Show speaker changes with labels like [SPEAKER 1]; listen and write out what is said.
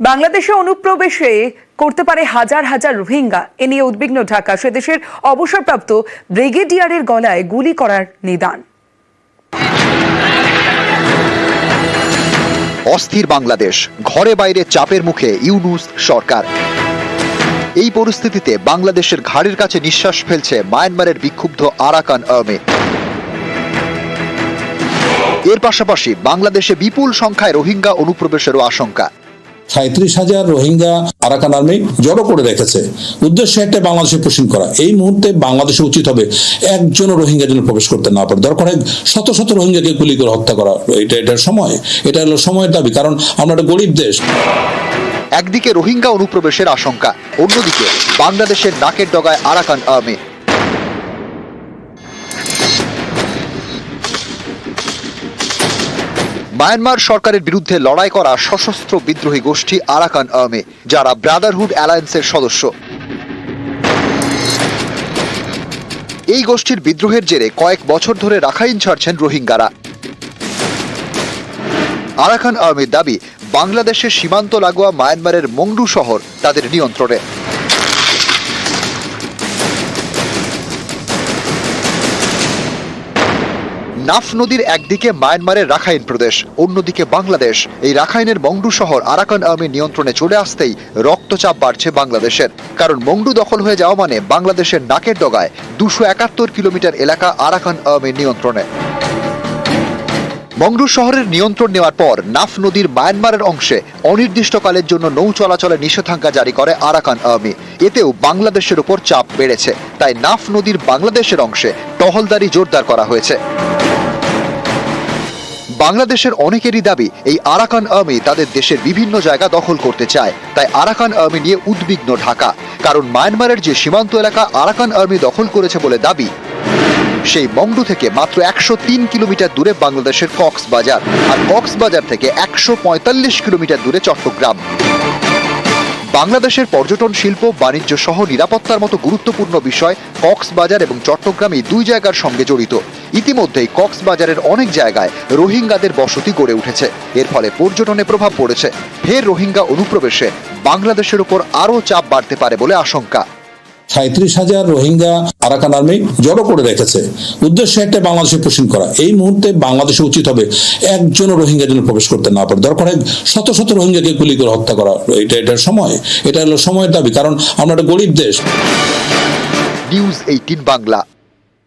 [SPEAKER 1] বাংলাদেশে অনুপ্রবেশে করতে পারে হাজার হাজার রোহিঙ্গা, এ নিয়ে উদ্বিগ্ন ঢাকা। সে দেশের অবসরপ্রাপ্ত ব্রিগেডিয়ারের গলায় গুলি করার নিদান।
[SPEAKER 2] অস্থির বাংলাদেশ, ঘরে বাইরে চাপের মুখে ইউনূস সরকার। এই পরিস্থিতিতে বাংলাদেশের ঘাড়ের কাছে নিঃশ্বাস ফেলছে মায়ানমারের বিক্ষুব্ধ আরাকান আর্মি। এর পাশাপাশি বাংলাদেশে বিপুল সংখ্যায় রোহিঙ্গা অনুপ্রবেশেরও আশঙ্কা।
[SPEAKER 3] ৩৭,০০০ রোহিঙ্গা আরাকান আর্মি জড়ো করে রেখেছে, উদ্দেশ্য একটা বাংলাদেশে পুশিং করা। এই মুহূর্তে বাংলাদেশে উচিত হবে একজনও রোহিঙ্গা যেন প্রবেশ করতে না পারে, দরকার হয় শত শত রোহিঙ্গাকে গুলি করে হত্যা করা। এটার সময়, এটা হলো সময়ের দাবি, কারণ আমরা একটা গরিব দেশ।
[SPEAKER 2] একদিকে রোহিঙ্গা অনুপ্রবেশের আশঙ্কা, অন্যদিকে বাংলাদেশের নাকের ডগায় আরাকান আর্মি। মায়ানমার সরকারের বিরুদ্ধে লড়াই করা সশস্ত্র বিদ্রোহী গোষ্ঠী আরাকান আর্মি, যারা ব্রাদারহুড অ্যালায়েন্সের সদস্য। এই গোষ্ঠীর বিদ্রোহের জেরে কয়েক বছর ধরে রাখাইন ছাড়ছেন রোহিঙ্গারা। আরাকান আর্মির দাবি, বাংলাদেশের সীমান্ত লাগোয়া মায়ানমারের মংডু শহর তাদের নিয়ন্ত্রণে। নাফ নদীর একদিকে মায়ানমারের রাখাইন প্রদেশ, অন্যদিকে বাংলাদেশ। এই রাখাইনের মংডু শহর আরাকান আর্মির নিয়ন্ত্রণে চলে আসতেই রক্তচাপ বাড়ছে বাংলাদেশের, কারণ মংডু দখল হয়ে যাওয়া মানে বাংলাদেশের নাকের ডগায় ২৭১ কিলোমিটার এলাকা আরাকান আর্মির নিয়ন্ত্রণে। মংডু শহরের নিয়ন্ত্রণ নেওয়ার পর নাফ নদীর মায়ানমারের অংশে অনির্দিষ্টকালের জন্য নৌ চলাচলে নিষেধাজ্ঞা জারি করে আরাকান আর্মি। এতেও বাংলাদেশের উপর চাপ বেড়েছে, তাই নাফ নদীর বাংলাদেশের অংশে টহলদারি জোরদার করা হয়েছে। বাংলাদেশের অনেকেরই দাবি, এই আরাকান আর্মি তাদের দেশের বিভিন্ন জায়গা দখল করতে চায়, তাই আরাকান আর্মি নিয়ে উদ্বিগ্ন ঢাকা। কারণ মায়ানমারের যে সীমান্ত এলাকা আরাকান আর্মি দখল করেছে বলে দাবি, সেই মংডু থেকে মাত্র ১০৩ কিলোমিটার দূরে বাংলাদেশের কক্সবাজার, আর কক্সবাজার থেকে ১৪৫ কিলোমিটার দূরে চট্টগ্রাম। বাংলাদেশের পর্যটন শিল্প, বাণিজ্য সহ নিরাপত্তার মতো গুরুত্বপূর্ণ বিষয় কক্সবাজার এবং চট্টগ্রাম এই দুই জায়গার সঙ্গে জড়িত। ইতিমধ্যেই কক্সবাজারের অনেক জায়গায় রোহিঙ্গাদের বসতি গড়ে উঠেছে, এর ফলে পর্যটনে প্রভাব পড়েছে। ফের রোহিঙ্গা অনুপ্রবেশে বাংলাদেশের উপর আরও চাপ বাড়তে পারে বলে আশঙ্কা।
[SPEAKER 3] ৩৭,০০০ রোহিঙ্গা আরাকান আর্মি জড়ো করে রেখেছে, উদ্দেশ্য একটা বাংলাদেশে পুশিং করা। এই মুহূর্তে বাংলাদেশে উচিত হবে একজনও রোহিঙ্গা যেন প্রবেশ করতে না পারে, দরকার হয় শত শত রোহিঙ্গাকে গুলি করে হত্যা করা। এটার সময়, এটা হলো সময়ের দাবি, কারণ আমরা একটা গরিব দেশ।
[SPEAKER 2] নিউজ 18 বাংলা।